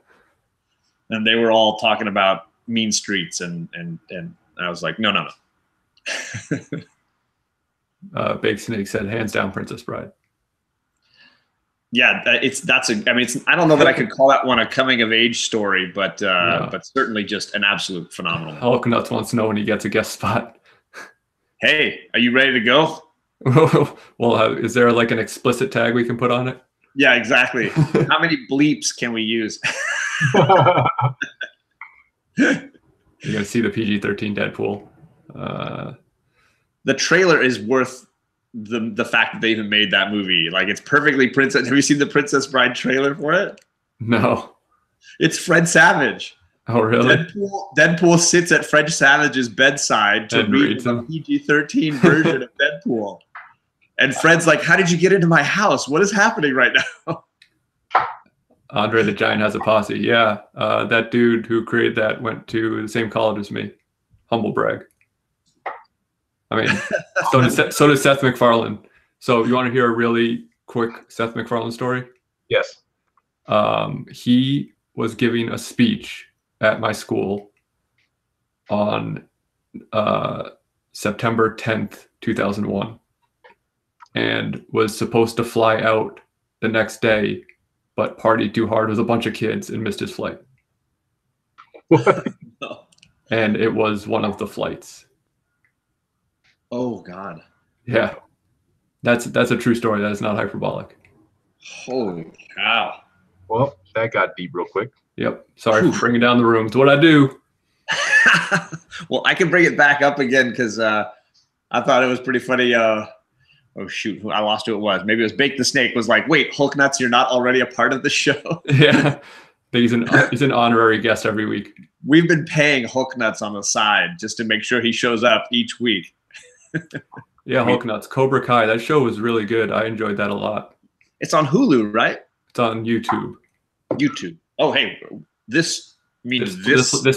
And they were all talking about Mean Streets and And I was like, no. Big Snake said, hands down, Princess Bride. Yeah, I don't know that I could call that one a coming of age story, but certainly just an absolute phenomenal one. Hulk Nuts wants to know when he gets a guest spot. Hey, are you ready to go? Well, is there like an explicit tag we can put on it? Yeah, exactly. How many bleeps can we use? You're gonna see the PG-13 Deadpool. The trailer is worth the fact that they even made that movie. Like, it's perfectly Princess. Have you seen the Princess Bride trailer for it? No. It's Fred Savage. Oh, really? Deadpool sits at Fred Savage's bedside to read the PG-13 version of Deadpool. And Fred's like, how did you get into my house? What is happening right now? Andre the Giant has a posse. Yeah. That dude who created that went to the same college as me. Humble brag. I mean, so does Seth MacFarlane. So you want to hear a really quick Seth MacFarlane story? Yes. He was giving a speech at my school on September 10th, 2001, and was supposed to fly out the next day, but partied too hard with a bunch of kids and missed his flight. What? And it was one of the flights. Oh, God. Yeah. That's a true story. That is not hyperbolic. Holy cow. Well, that got deep real quick. Yep. Sorry for bringing down the room. It's what I do. Well, I can bring it back up again because I thought it was pretty funny. Oh, shoot. I lost who it was. Maybe it was Bake the Snake was like, wait, Hulk Nuts, you're not already a part of the show? Yeah. He's an honorary guest every week. We've been paying Hulk Nuts on the side just to make sure he shows up each week. Yeah, Hulk Nuts. Cobra Kai. That show was really good. I enjoyed that a lot. It's on Hulu, right? It's on YouTube. YouTube. Oh, hey, this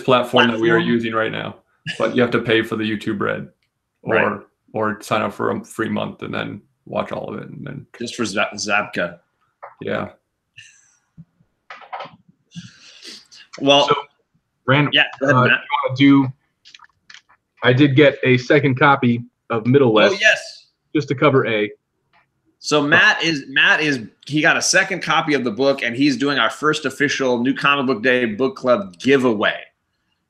platform that we are using right now. But you have to pay for the YouTube Red, or sign up for a free month and then watch all of it, and then just for Zabka. Yeah. Well, so Brandon, yeah. Go ahead, Matt. You want to do? I did get a second copy of Middlewest. Oh, yes. Just to cover A. So Matt he got a second copy of the book, and he's doing our first official New Comic Book Day book club giveaway.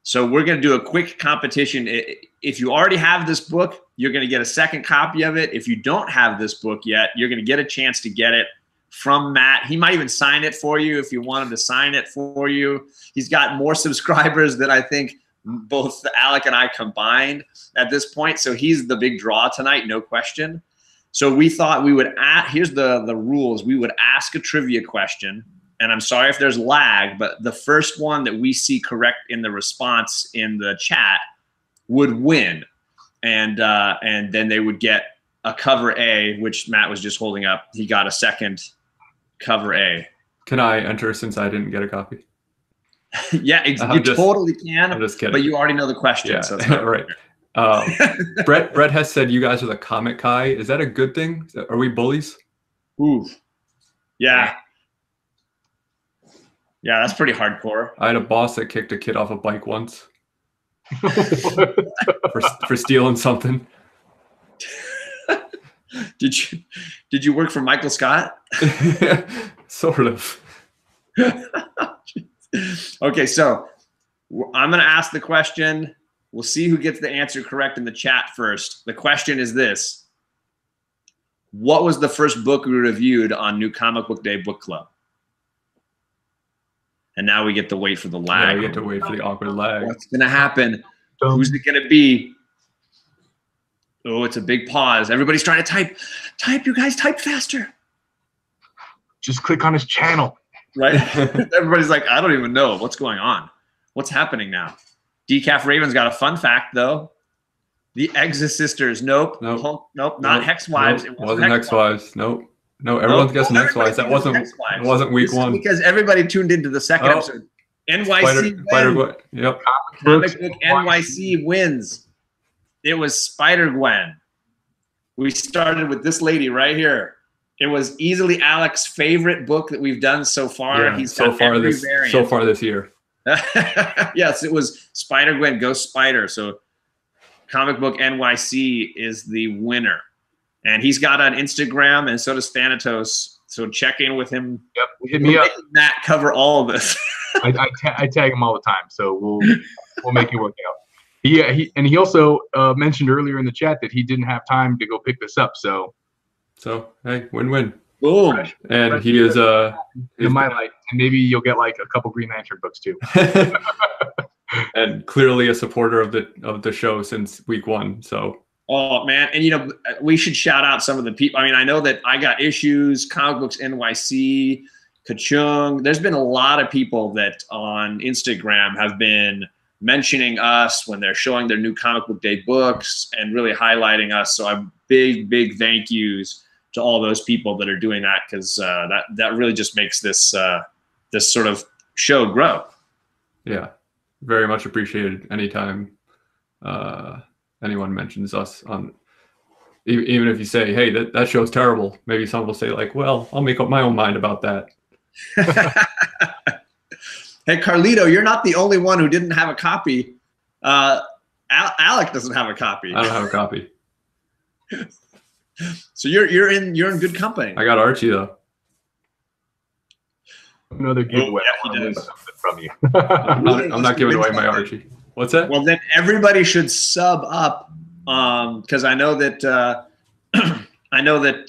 So we're going to do a quick competition. If you already have this book, you're going to get a second copy of it. If you don't have this book yet, you're going to get a chance to get it from Matt. He might even sign it for you if you want him to sign it for you. He's got more subscribers than I think both Alec and I combined at this point. So he's the big draw tonight, no question. So we thought we would here's the rules. We would ask a trivia question, and I'm sorry if there's lag, but the first one that we see correct in the response in the chat would win. And then they would get a cover A, which Matt was just holding up. He got a second cover A. Can I enter since I didn't get a copy? Yeah, you totally can. I'm just kidding. But you already know the question. Yeah, so right. Brett has said you guys are the Comic Kai. Is that a good thing? Are we bullies? Ooh. Yeah. Yeah, that's pretty hardcore. I had a boss that kicked a kid off a bike once for stealing something. Did you work for Michael Scott? Sort of. Okay, so I'm going to ask the question. We'll see who gets the answer correct in the chat first. The question is this. What was the first book we reviewed on New Comic Book Day Book Club? And now we get to wait for the lag. Yeah, we get to wait for the awkward lag. What's going to happen? Who's it going to be? Oh, it's a big pause. Everybody's trying to type. Type, you guys, type faster. Just click on his channel. Right? Everybody's like, I don't even know what's going on. What's happening now? Decaf Raven's got a fun fact, though. The Exit Sisters. Nope. Not Hex Wives. Nope. It wasn't Hex Wives. Nope. No, everyone's guessing Hex Wives. That wasn't week one. Because everybody tuned into the second episode. NYC Spider-Gwen. Yep. Comic Book NYC wins. It was Spider-Gwen. We started with this lady right here. It was easily Alec's favorite book that we've done so far. Yeah, He's so far this year. Yes, it was Spider-Gwen, Ghost Spider. So Comic Book NYC is the winner. And he's got an Instagram, and so does Thanatos. So check in with him. Yep, hit me up. Matt cover all of this. I tag him all the time, so we'll make it work out. He also mentioned earlier in the chat that he didn't have time to go pick this up. So hey, win-win. Boom. And he is in my light, and maybe you'll get like a couple Green Lantern books too. And clearly a supporter of the show since week 1. So. Oh man, and we should shout out some of the people. I mean, I know that I Got Issues, Comic Books NYC, Kachung. There's been a lot of people that on Instagram have been mentioning us when they're showing their new Comic Book Day books and really highlighting us. So I'm big thank yous to all those people that are doing that, because that really just makes this this sort of show grow. Yeah, very much appreciated. Anytime anyone mentions us on, even if you say, hey, that show's terrible, maybe someone will say like, well, I'll make up my own mind about that. Hey, Carlito, you're not the only one who didn't have a copy. Alec doesn't have a copy. I don't have a copy. So you're in good company. I got Archie though. Another giveaway. Yeah, he does. From you. I'm not giving away my Archie. What's that? Well, then everybody should sub up, because I know that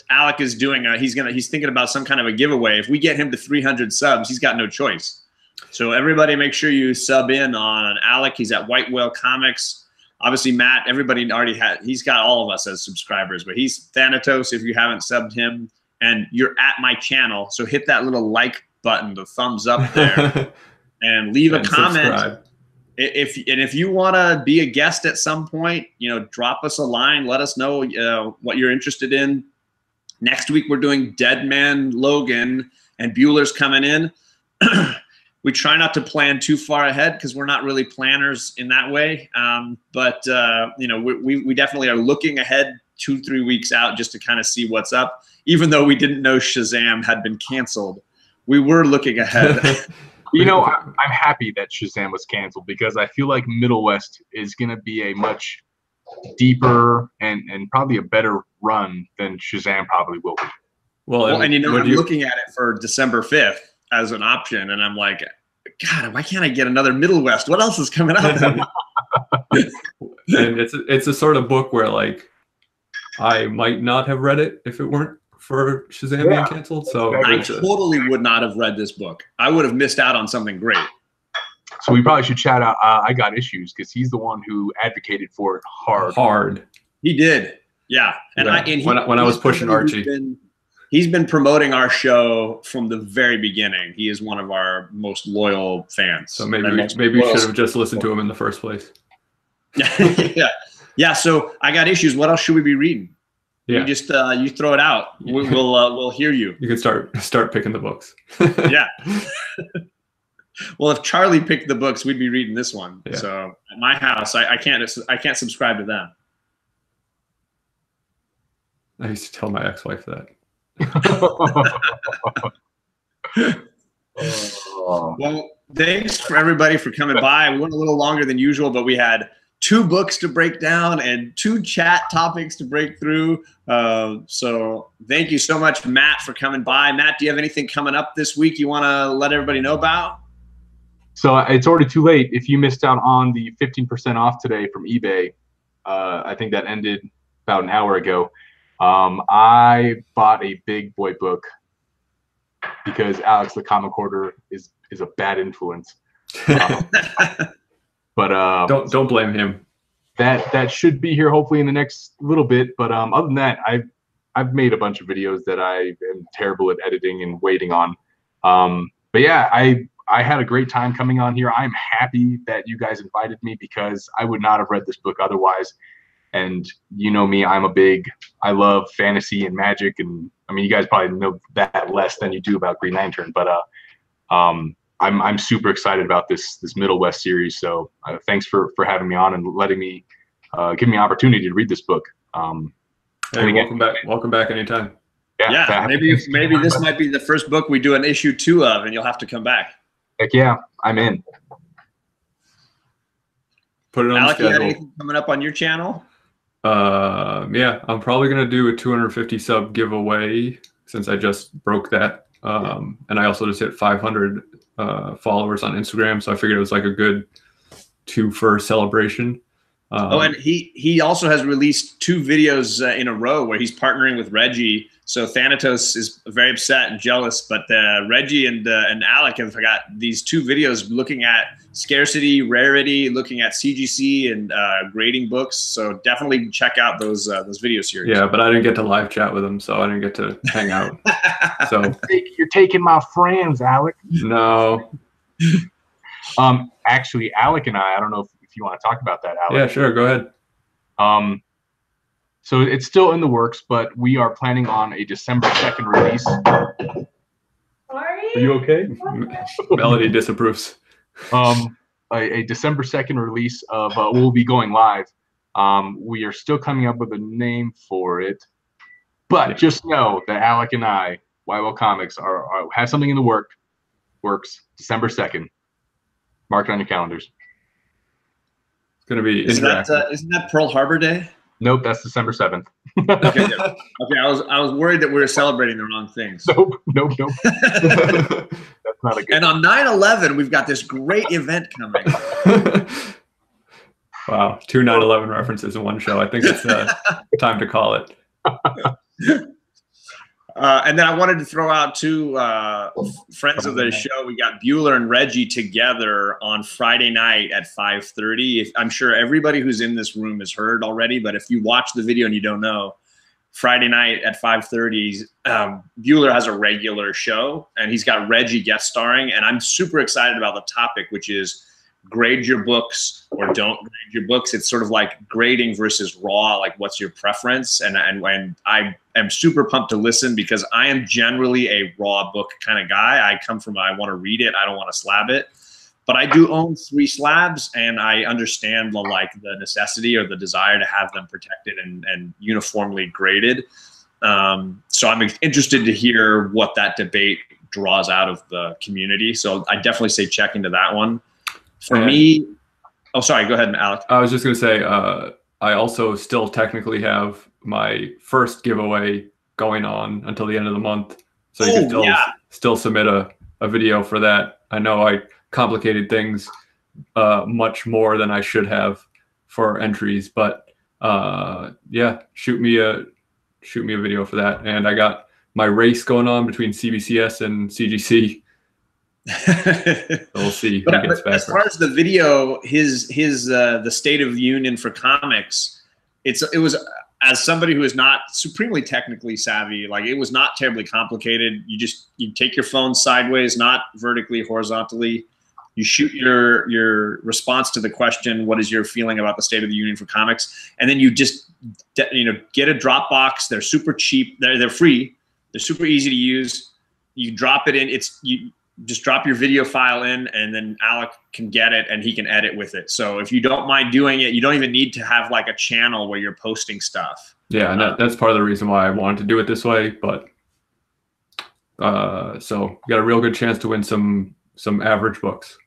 Alec is doing he's thinking about some kind of a giveaway. If we get him to 300 subs, he's got no choice. So everybody, make sure you sub in on Alec. He's at White Whale Comics. Obviously, Matt. Everybody already he's got all of us as subscribers, but he's Thanatos. If you haven't subbed him, and you're at my channel, so hit that little like button, the thumbs up there, and leave a comment. Subscribe. If you want to be a guest at some point, drop us a line. Let us know what you're interested in. Next week we're doing Dead Man Logan, and Bueller's coming in. We try not to plan too far ahead because we're not really planners in that way. But we definitely are looking ahead 2-3 weeks out just to kind of see what's up. Even though we didn't know Shazam had been canceled, we were looking ahead. I'm happy that Shazam was canceled, because I feel like Middlewest is going to be a much deeper and probably a better run than Shazam probably will be. Well, and I'm looking at it for December 5th as an option, and I'm like, God, why can't I get another Middlewest? What else is coming out? And it's a sort of book where like I might not have read it if it weren't for Shazam being canceled. So I totally would not have read this book. I would have missed out on something great. So we probably should shout out I Got Issues, because he's the one who advocated for it hard. He did, yeah. And when I was pushing Archie, he's been promoting our show from the very beginning. He is one of our most loyal fans. So maybe we should have just listened to him in the first place. Yeah. So I Got Issues. What else should we be reading? Yeah. You just you throw it out. We'll hear you. You can start picking the books. Yeah. Well, if Charlie picked the books, we'd be reading this one. Yeah. So at my house, I can't subscribe to them. I used to tell my ex-wife that. Well, thanks for everybody for coming by. We went a little longer than usual, but we had 2 books to break down and 2 chat topics to break through. So thank you so much, Matt, for coming by. Matt, do you have anything coming up this week you want to let everybody know about? So it's already too late. If you missed out on the 15% off today from eBay, I think that ended about an hour ago. I bought a big boy book because Alex the Comic Hoarder is a bad influence. But don't blame him. That should be here hopefully in the next little bit. But other than that, I've made a bunch of videos that I am terrible at editing and waiting on. But yeah, I had a great time coming on here. I'm happy that you guys invited me, because I would not have read this book otherwise. And you know me, I love fantasy and magic, and I mean, you guys probably know that less than you do about Green Lantern, but I'm super excited about this Middlewest series. So thanks for having me on and letting me give me an opportunity to read this book. Hey, welcome back anytime. Yeah, maybe this might be the first book we do an issue 2 of, and you'll have to come back. Heck yeah, I'm in. Put it on Alec, the schedule. you got anything coming up on your channel? Yeah, I'm probably gonna do a 250 sub giveaway since I just broke that. And I also just hit 500 followers on Instagram, so I figured it was like a good 2 for celebration. And he also has released 2 videos in a row where he's partnering with Reggie. So Thanatos is very upset and jealous, but Reggie and Alec have got these 2 videos looking at scarcity, rarity, looking at CGC and grading books. So definitely check out those video series. Yeah, but I didn't get to live chat with them, so I didn't get to hang out. So you're taking my friends, Alec. No. Actually, Alec and I don't know if you want to talk about that, Alec. Yeah, sure. Go ahead. So it's still in the works, but we are planning on a December 2nd release. Sorry? Are you okay? Melody disapproves. A December 2nd release of we'll be going live. We are still coming up with a name for it, but just know that Alec and I, YWell Comics, have something in the works. December 2nd. Mark it on your calendars. It's gonna be isn't that Pearl Harbor Day? Nope, that's December 7th. Okay, I was worried that we were celebrating the wrong things. Nope. That's not a good. And on 9/11, we've got this great event coming. Wow, 2 9/11 references in one show. I think it's time to call it. And then I wanted to throw out 2 friends of the show. We got Bueller and Reggie together on Friday night at 5:30. I'm sure everybody who's in this room has heard already, but if you watch the video and you don't know, Friday night at 5:30, Bueller has a regular show, and he's got Reggie guest starring. And I'm super excited about the topic, which is grade your books or don't grade your books. It's sort of like grading versus raw, like what's your preference? And I am super pumped to listen because I am generally a raw book kind of guy. I come from, I want to read it, I don't want to slab it. But I do own 3 slabs, and I understand the necessity or the desire to have them protected and uniformly graded. So I'm interested to hear what that debate draws out of the community. So I definitely say check into that one. For me, oh, sorry, go ahead, Alec. I was just going to say, I also still technically have my first giveaway going on until the end of the month. So you can still submit a video for that. I know I complicated things much more than I should have for entries, but yeah, shoot me a video for that. And I got my race going on between CBCS and CGC. We'll see who gets back. As far as the video, the State of the Union for comics, it was, as somebody who is not supremely technically savvy, like it was not terribly complicated. You take your phone sideways, not vertically, horizontally. You shoot your response to the question, what is your feeling about the State of the Union for comics? And then you just get a Dropbox. They're super cheap. They're free. They're super easy to use. You drop it in. You just drop your video file in, and then Alec can get it and he can edit with it. So if you don't mind doing it, you don't even need to have like a channel where you're posting stuff. Yeah, and that's part of the reason why I wanted to do it this way. But so you got a real good chance to win some average books.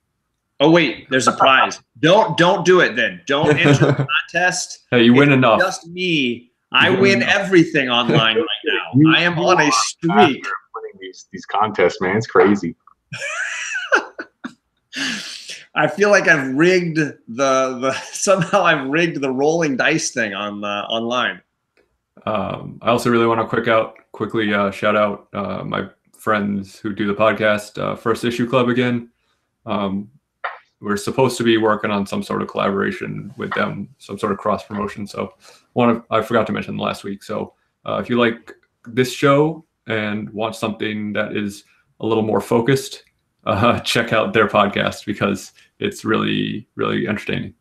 Oh wait, there's a prize. Don't do it then. Don't enter the contest. Hey, you win enough. Just me. I win everything online right now. I am on a streak. Winning these contests, man, it's crazy. I feel like I've rigged somehow I've rigged the rolling dice thing on online. I also really want to quickly shout out my friends who do the podcast, First Issue Club again. We're supposed to be working on some sort of collaboration with them, some sort of cross promotion. So I forgot to mention last week. So if you like this show and want something that is a little more focused, check out their podcast because it's really, really entertaining.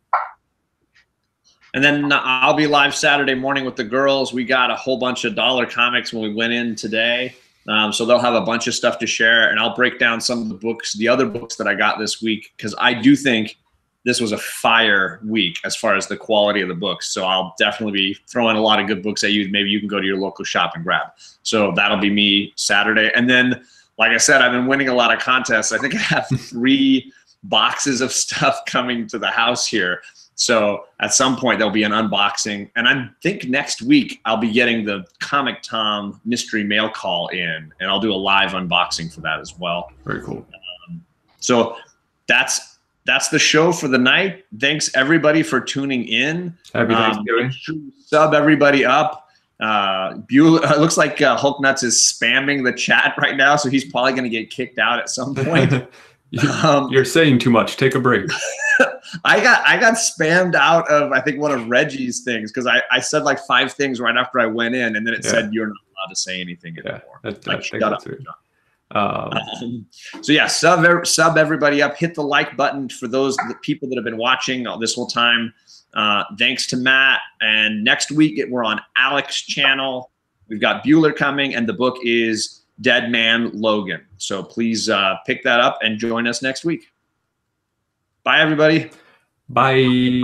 And then I'll be live Saturday morning with the girls. We got a whole bunch of dollar comics when we went in today. So they'll have a bunch of stuff to share, and I'll break down some of the books, the other books that I got this week, because I do think this was a fire week as far as the quality of the books. So I'll definitely be throwing a lot of good books at you. Maybe you can go to your local shop and grab. So that'll be me Saturday. And then, like I said, I've been winning a lot of contests. I think I have 3 boxes of stuff coming to the house here. So at some point there'll be an unboxing, and I think next week I'll be getting the Comic Tom mystery mail call in, and I'll do a live unboxing for that as well. Very cool. So that's the show for the night. Thanks everybody for tuning in. Happy Thanksgiving. Sub everybody up. Bueller, it looks like Hulk Nuts is spamming the chat right now, so he's probably going to get kicked out at some point. You're saying too much. Take a break. I got spammed out of, I think, one of Reggie's things because I said like 5 things right after I went in, and then it said you're not allowed to say anything anymore. Shut up. So yeah, sub everybody up. Hit the like button for those people that have been watching this whole time. Thanks to Matt. And next week we're on Alex's channel. We've got Bueller coming, and the book is Dead Man Logan. So please pick that up and join us next week. Bye, everybody. Bye.